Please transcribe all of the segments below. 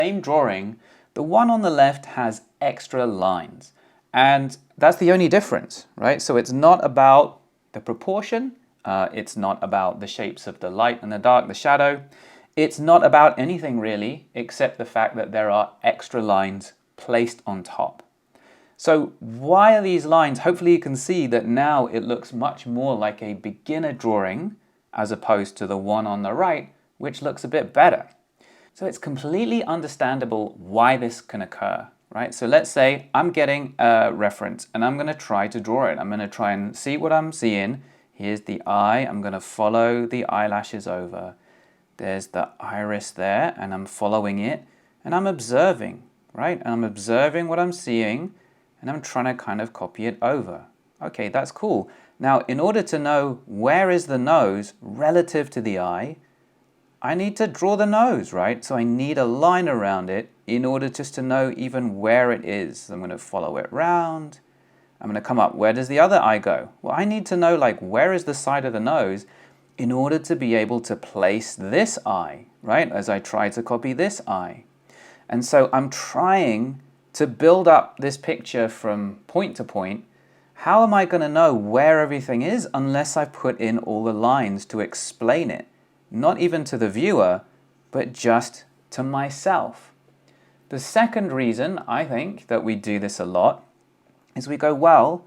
Same drawing, the one on the left has extra lines. And that's the only difference, right? So it's not about the proportion, it's not about the shapes of the light and the dark, the shadow. It's not about anything really, except the fact that there are extra lines placed on top. So why are these lines? Hopefully you can see that now it looks much more like a beginner drawing as opposed to the one on the right, which looks a bit better. So it's completely understandable why this can occur, right? So let's say I'm getting a reference and I'm going to try to draw it. I'm going to try and see what I'm seeing. Here's the eye. I'm going to follow the eyelashes over. There's the iris there, and I'm following it, and I'm observing, right? And I'm observing what I'm seeing, and I'm trying to kind of copy it over. Okay, that's cool. Now, in order to know where is the nose relative to the eye, I need to draw the nose, right? So I need a line around it in order just to know even where it is. So I'm going to follow it round. I'm going to come up, where does the other eye go? Well, I need to know, like, where is the side of the nose in order to be able to place this eye, right? As I try to copy this eye. And so I'm trying to build up this picture from point to point. How am I going to know where everything is unless I put in all the lines to explain it? Not even to the viewer, but just to myself. The second reason I think that we do this a lot is we go, well,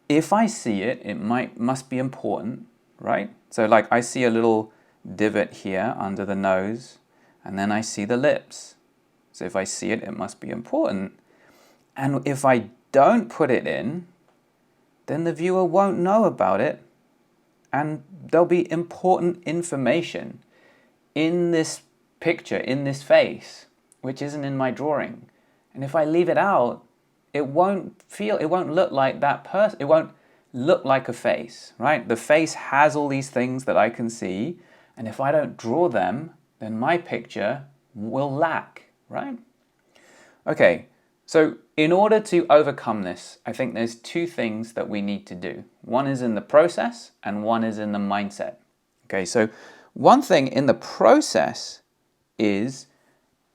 if I see it, it must be important, right? So like I see a little divot here under the nose, and then I see the lips. So if I see it, it must be important. And if I don't put it in, then the viewer won't know about it, and there'll be important information in this picture, in this face, which isn't in my drawing. And if I leave it out, it won't look like that person, it won't look like a face, right? The face has all these things that I can see, and if I don't draw them, then my picture will lack, right? Okay, so in order to overcome this, I think there's two things that we need to do. One is in the process and one is in the mindset. Okay, so one thing in the process is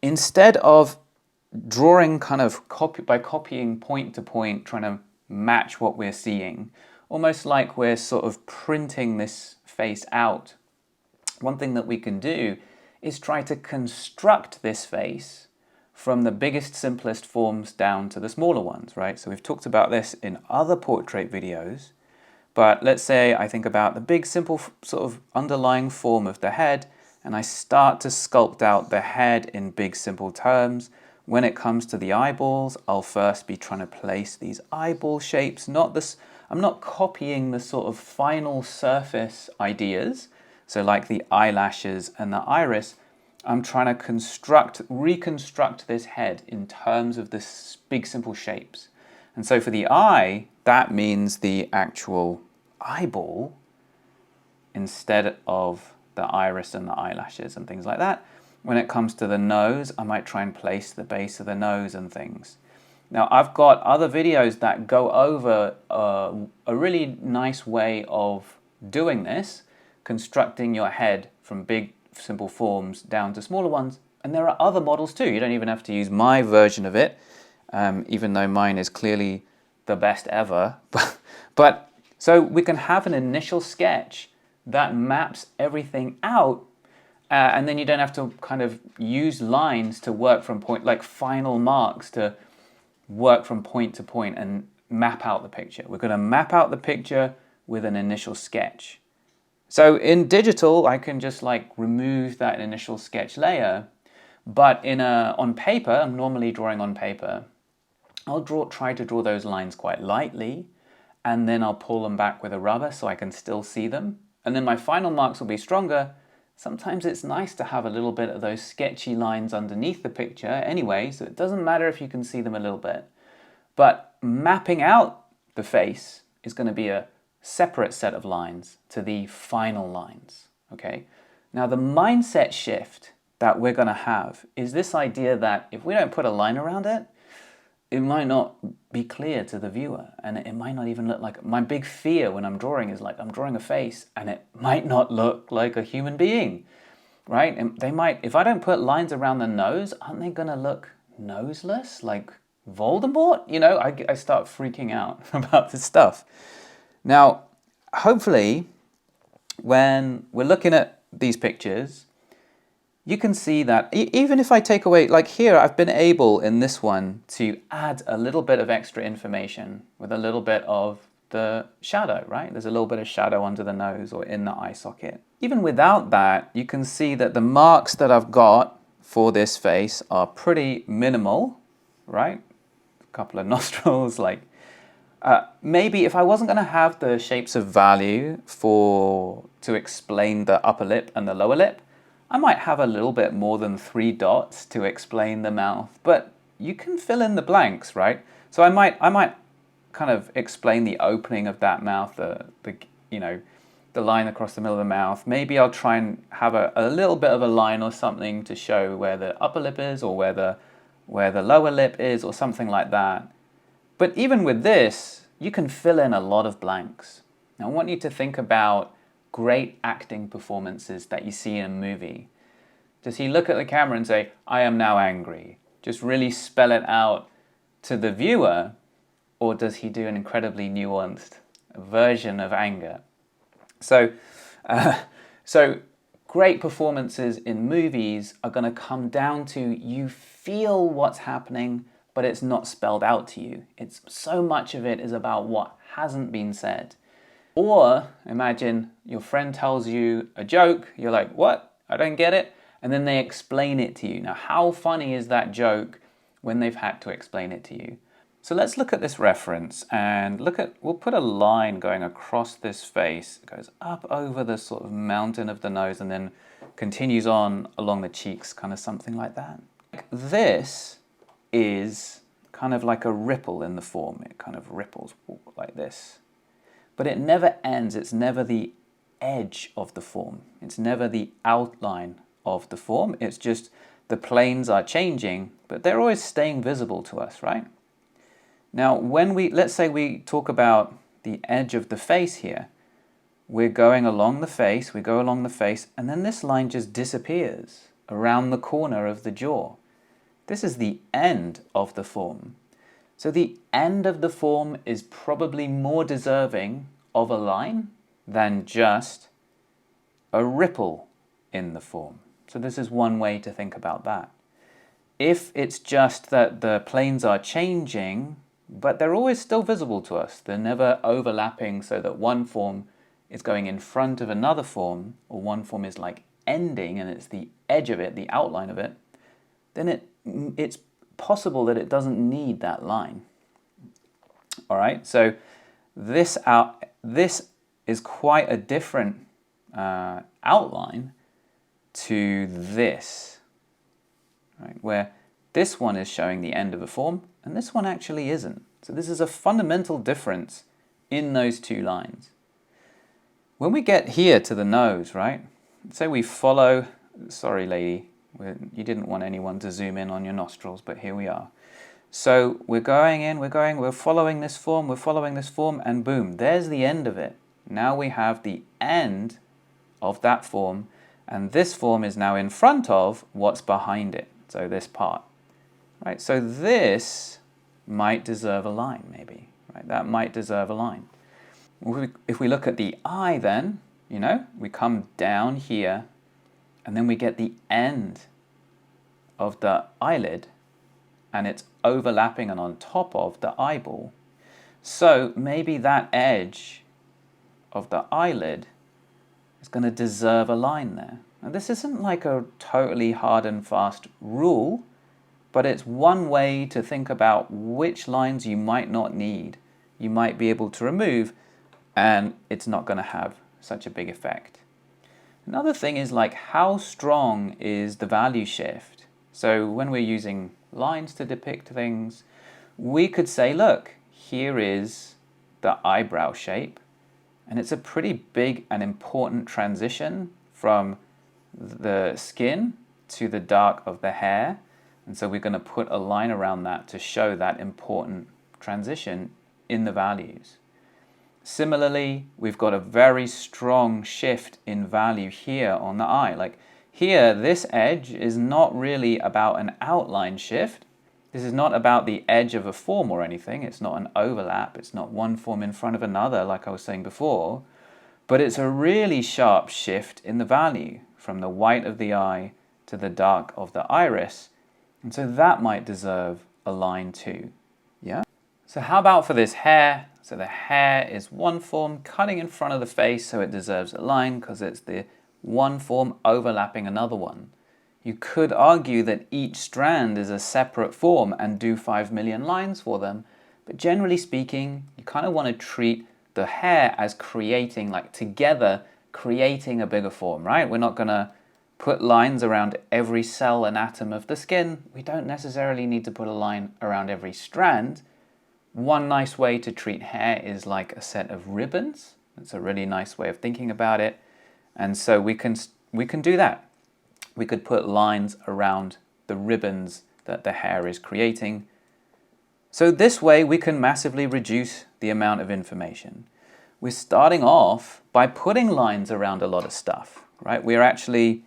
instead of drawing kind of by copying point to point, trying to match what we're seeing, almost like we're sort of printing this face out. One thing that we can do is try to construct this face from the biggest, simplest forms down to the smaller ones, right? So we've talked about this in other portrait videos, but let's say I think about the big, simple sort of underlying form of the head, and I start to sculpt out the head in big, simple terms. When it comes to the eyeballs, I'll first be trying to place these eyeball shapes. I'm not copying the sort of final surface ideas. So like the eyelashes and the iris, I'm trying to reconstruct this head in terms of this big, simple shapes. And so for the eye, that means the actual eyeball instead of the iris and the eyelashes and things like that. When it comes to the nose, I might try and place the base of the nose and things. Now, I've got other videos that go over a really nice way of doing this, constructing your head from big, simple forms down to smaller ones. And there are other models too. You don't even have to use my version of it, even though mine is clearly the best ever. But so we can have an initial sketch that maps everything out, and then you don't have to kind of use lines to work from point, like final marks to work from point to point and map out the picture. We're going to map out the picture with an initial sketch. So in digital, I can just like remove that initial sketch layer, but on paper, I'm normally drawing on paper, I'll try to draw those lines quite lightly, and then I'll pull them back with a rubber so I can still see them. And then my final marks will be stronger. Sometimes it's nice to have a little bit of those sketchy lines underneath the picture anyway, so it doesn't matter if you can see them a little bit. But mapping out the face is going to be a separate set of lines to the final lines, okay? Now the mindset shift that we're going to have is this idea that if we don't put a line around it, it might not be clear to the viewer, and it might not even look like, my big fear when I'm drawing is like I'm drawing a face and it might not look like a human being. right? And they might, if I don't put lines around the nose, aren't they going to look noseless, like Voldemort? You know, I start freaking out about this stuff. Now, hopefully, when we're looking at these pictures, you can see that even if I take away, like here, I've been able in this one to add a little bit of extra information with a little bit of the shadow, right? There's a little bit of shadow under the nose or in the eye socket. Even without that, you can see that the marks that I've got for this face are pretty minimal, right? A couple of nostrils, like maybe if I wasn't going to have the shapes of value to explain the upper lip and the lower lip, I might have a little bit more than 3 dots to explain the mouth, but you can fill in the blanks, right? So I might kind of explain the opening of that mouth, the you know, the line across the middle of the mouth. Maybe I'll try and have a little bit of a line or something to show where the upper lip is or where the lower lip is or something like that. But even with this, you can fill in a lot of blanks. Now, I want you to think about great acting performances that you see in a movie. Does he look at the camera and say, "I am now angry"? Just really spell it out to the viewer, or does he do an incredibly nuanced version of anger? So, so great performances in movies are going to come down to you feel what's happening, but it's not spelled out to you. It's so much of it is about what hasn't been said. Or imagine your friend tells you a joke, you're like, "What? I don't get it." And then they explain it to you. Now, how funny is that joke when they've had to explain it to you? So let's look at this reference and we'll put a line going across this face. It goes up over the sort of mountain of the nose and then continues on along the cheeks, kind of something like that. This is kind of like a ripple in the form. It kind of ripples like this. But it never ends. It's never the edge of the form. It's never the outline of the form. It's just the planes are changing, but they're always staying visible to us, right? Now, let's say we talk about the edge of the face here, we're going along the face, we go along the face, and then this line just disappears around the corner of the jaw. This is the end of the form. So the end of the form is probably more deserving of a line than just a ripple in the form. So this is one way to think about that. If it's just that the planes are changing, but they're always still visible to us, they're never overlapping so that one form is going in front of another form, or one form is like ending and it's the edge of it, the outline of it, then it's possible that it doesn't need that line. All right, so this is quite a different outline to this, right? Where this one is showing the end of a form and this one actually isn't. So this is a fundamental difference in those two lines. When we get here to the nose, right? Say we follow, sorry lady, you didn't want anyone to zoom in on your nostrils, but here we are. So we're following this form, and boom, there's the end of it. Now we have the end of that form, and this form is now in front of what's behind it, so this part. Right, so this might deserve a line, maybe. Right, that might deserve a line. If we look at the eye then, we come down here, and then we get the end of the eyelid, and it's overlapping and on top of the eyeball. So maybe that edge of the eyelid is going to deserve a line there. Now this isn't like a totally hard and fast rule, but it's one way to think about which lines you might not need, you might be able to remove, and it's not going to have such a big effect. Another thing is like how strong is the value shift? So when we're using lines to depict things, we could say, look, here is the eyebrow shape, and it's a pretty big and important transition from the skin to the dark of the hair. And so we're going to put a line around that to show that important transition in the values. Similarly, we've got a very strong shift in value here on the eye. Like Here, this edge is not really about an outline shift. This is not about the edge of a form or anything. It's not an overlap. It's not one form in front of another, like I was saying before. But it's a really sharp shift in the value from the white of the eye to the dark of the iris. And so that might deserve a line too. Yeah? So how about for this hair? So the hair is one form cutting in front of the face, so it deserves a line because it's the one form overlapping another one. You could argue that each strand is a separate form and do 5 million lines for them, but generally speaking, you kind of want to treat the hair as creating, like together, creating a bigger form, right? We're not going to put lines around every cell and atom of the skin. We don't necessarily need to put a line around every strand. One nice way to treat hair is like a set of ribbons. That's a really nice way of thinking about it. And so we can do that. We could put lines around the ribbons that the hair is creating. So this way we can massively reduce the amount of information. We're starting off by putting lines around a lot of stuff, right? We're actually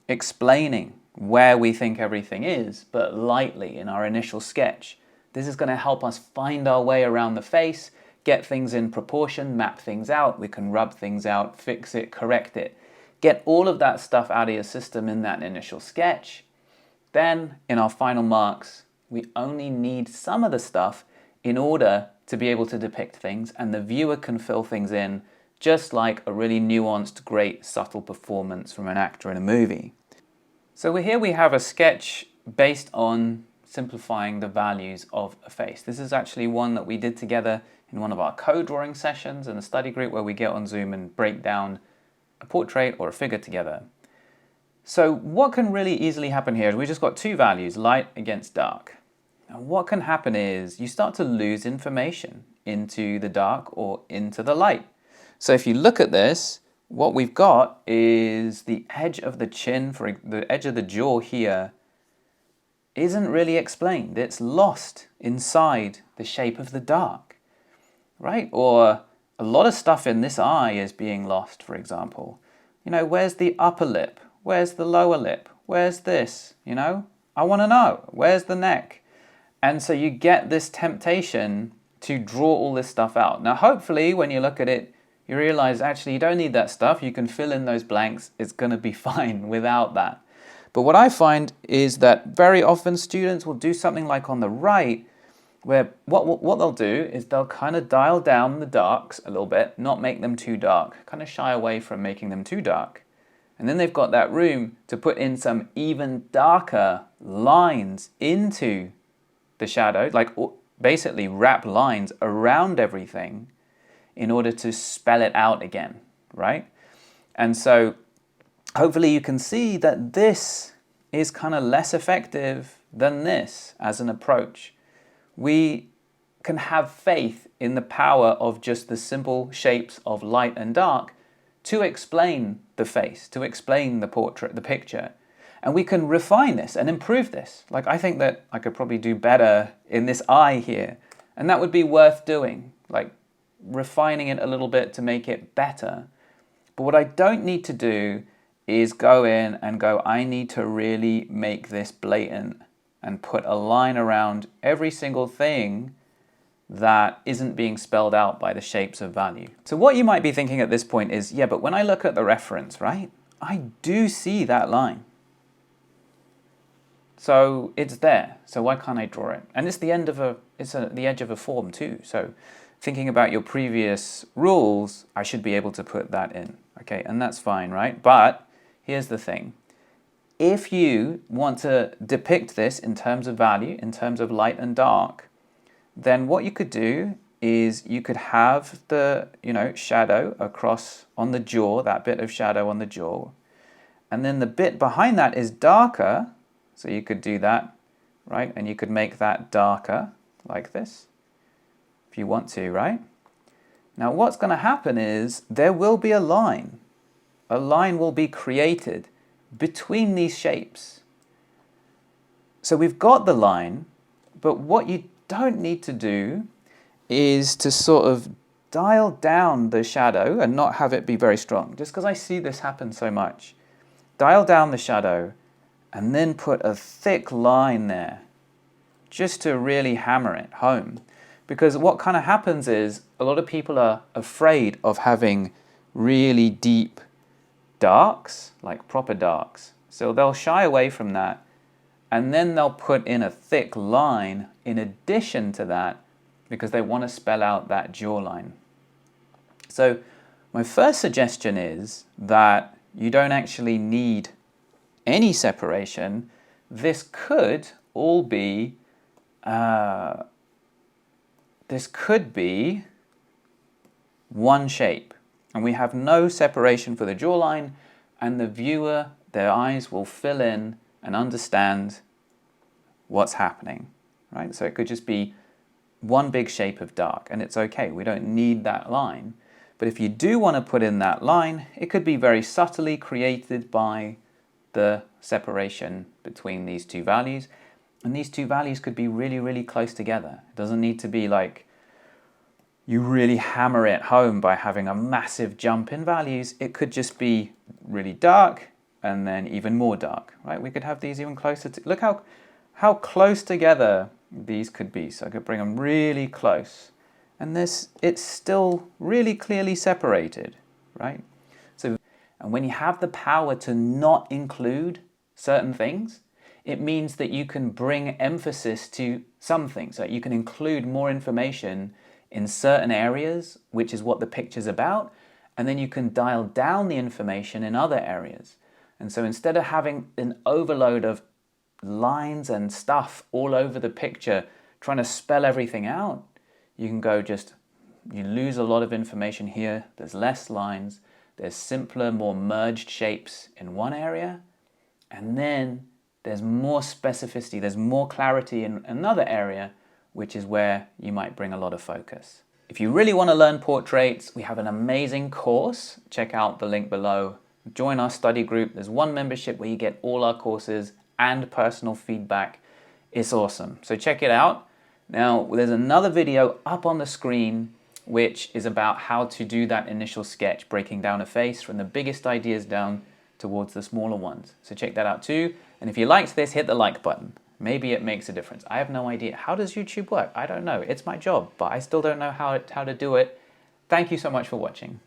explaining where we think everything is, but lightly in our initial sketch. This is going to help us find our way around the face, get things in proportion, map things out. We can rub things out, fix it, correct it. Get all of that stuff out of your system in that initial sketch. Then, in our final marks, we only need some of the stuff in order to be able to depict things, and the viewer can fill things in just like a really nuanced, great, subtle performance from an actor in a movie. So here we have a sketch based on simplifying the values of a face. This is actually one that we did together in one of our co-drawing sessions in a study group where we get on Zoom and break down a portrait or a figure together. So what can really easily happen here is we just got two values, light against dark. Now what can happen is you start to lose information into the dark or into the light. So if you look at this, what we've got is the edge of the chin, for the edge of the jaw here, isn't really explained. It's lost inside the shape of the dark, right? Or a lot of stuff in this eye is being lost, for example. You know, where's the upper lip? Where's the lower lip? Where's this? You know, I want to know. Where's the neck? And so you get this temptation to draw all this stuff out. Now, hopefully, when you look at it, you realize actually you don't need that stuff. You can fill in those blanks. It's going to be fine without that. But what I find is that very often students will do something like on the right, where what they'll do is they'll kind of dial down the darks a little bit, not make them too dark, kind of shy away from making them too dark. And then they've got that room to put in some even darker lines into the shadow, like basically wrap lines around everything in order to spell it out again, right? And so hopefully you can see that this is kind of less effective than this as an approach. We can have faith in the power of just the simple shapes of light and dark to explain the face, to explain the portrait, the picture. And we can refine this and improve this. Like, I think that I could probably do better in this eye here, and that would be worth doing, like refining it a little bit to make it better. But what I don't need to do is go in and go, I need to really make this blatant and put a line around every single thing that isn't being spelled out by the shapes of value. So what you might be thinking at this point is, yeah, but when I look at the reference, right, I do see that line. So it's there. So why can't I draw it? And it's the end of the edge of a form too. So thinking about your previous rules, I should be able to put that in. Okay, and that's fine, right? But here's the thing. If you want to depict this in terms of value, in terms of light and dark, then what you could do is you could have the, shadow across on the jaw, that bit of shadow on the jaw. And then the bit behind that is darker. So you could do that, right? And you could make that darker like this if you want to, right? Now what's going to happen is there will be a line. A line will be created between these shapes. So we've got the line, but what you don't need to do is to sort of dial down the shadow and not have it be very strong, just because I see this happen so much. dial down the shadow, and then put a thick line there, just to really hammer it home. Because what kind of happens is, a lot of people are afraid of having really deep darks, like proper darks. So they'll shy away from that, and then they'll put in a thick line in addition to that, because they want to spell out that jawline. So my first suggestion is that you don't actually need any separation. This could all be, this could be one shape, and we have no separation for the jawline, and the viewer, their eyes will fill in and understand what's happening, right? So it could just be one big shape of dark, and it's okay. We don't need that line. But if you do want to put in that line, it could be very subtly created by the separation between these two values. And these two values could be really, really close together. It doesn't need to be like you really hammer it home by having a massive jump in values. It could just be really dark and then even more dark, right? We could have these even closer to, look how close together these could be. So I could bring them really close. And it's still really clearly separated, right? So, and when you have the power to not include certain things, it means that you can bring emphasis to some things. So you can include more information in certain areas, which is what the picture's about, and then you can dial down the information in other areas. And so instead of having an overload of lines and stuff all over the picture, trying to spell everything out, you can go you lose a lot of information here, there's less lines, there's simpler, more merged shapes in one area, and then there's more specificity, there's more clarity in another area, which is where you might bring a lot of focus. If you really want to learn portraits, we have an amazing course. Check out the link below. Join our study group. There's one membership where you get all our courses and personal feedback. It's awesome. So check it out. Now, there's another video up on the screen which is about how to do that initial sketch, breaking down a face from the biggest ideas down towards the smaller ones. So check that out too. And if you liked this, hit the like button. Maybe it makes a difference. I have no idea. How does YouTube work? I don't know. It's my job, but I still don't know how to do it. Thank you so much for watching.